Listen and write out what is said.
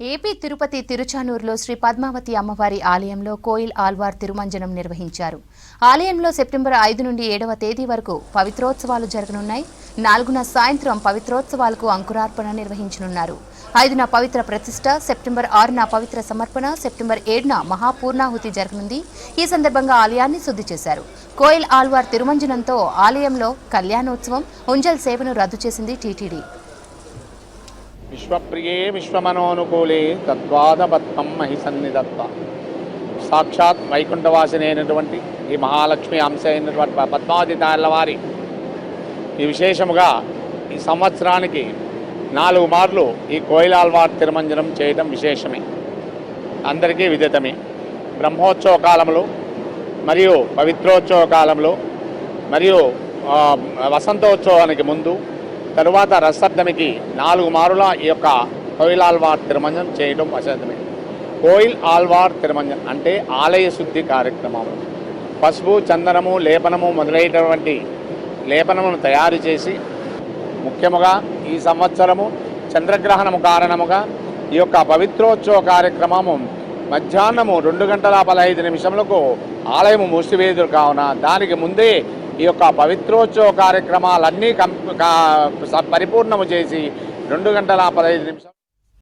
AP Tirupati తిరుచానూరులో Shri Padmavati అమ్మవారి ఆలయంలో కోయిల్ ఆల్వార్ తిరుమంజనం నిర్వహించారు. ఆలయంలో సెప్టెంబర్ 5 నుండి 7వ తేదీ వరకు పవిత్రోత్సవాలు జరగనున్నాయి. 4న సాయంత్రం పవిత్రోత్సవాలకు అంకురార్పణ నిర్వహించనున్నారు. 5న పవిత్ర ప్రతిష్ఠ, సెప్టెంబర్ 6న పవిత్ర సమర్పణ, సెప్టెంబర్ 7న మహాపూర్ణాహుతి జరగనుంది. ఈ సందర్భంగా ఆలయాన్ని శుద్ధి చేశారు. కోయిల్ ఆల్వార్ తిరుమంజనంతో ఆలయంలో కళ్యాణోత్సవం, ఉంజల్ సేవను రద్దు చేసింది టీటీడీ. విశ్వప్రియే విశ్వమనోనుకూలే తద్వాదపద్మం మహి సన్నిధత్వ. సాక్షాత్ వైకుంఠవాసిని అయినటువంటి ఈ మహాలక్ష్మి అంశ అయినటువంటి పద్మావతి తాళ్ల వారి ఈ విశేషముగా ఈ సంవత్సరానికి 4 మార్లు ఈ కోయిలాల్వార్ తిరుమంజనం చేయడం విశేషమే, అందరికీ విదితమే. బ్రహ్మోత్సవ కాలంలో మరియు పవిత్రోత్సవ కాలంలో మరియు వసంతోత్సవానికి ముందు తరువాత రసప్తమికి 4 మారుల ఈ యొక్క కోయిల్ ఆల్వార్ తిరుమంజనం చేయడం వసంతమే. కోయిల్ ఆల్వార్ తిరుమంజనం అంటే ఆలయ శుద్ధి కార్యక్రమం. పసుపు, చందనము, లేపనము మొదలైనటువంటి లేపనమును తయారు చేసి, ముఖ్యముగా ఈ సంవత్సరము చంద్రగ్రహణము కారణముగా ఈ యొక్క పవిత్రోత్సవ కార్యక్రమము మధ్యాహ్నము 2:15 ఆలయము మూసివేదురు కావున దానికి ముందే ఈ యొక్క పవిత్రోత్సవ కార్యక్రమాలన్నీ పరిపూర్ణము చేసి 2:15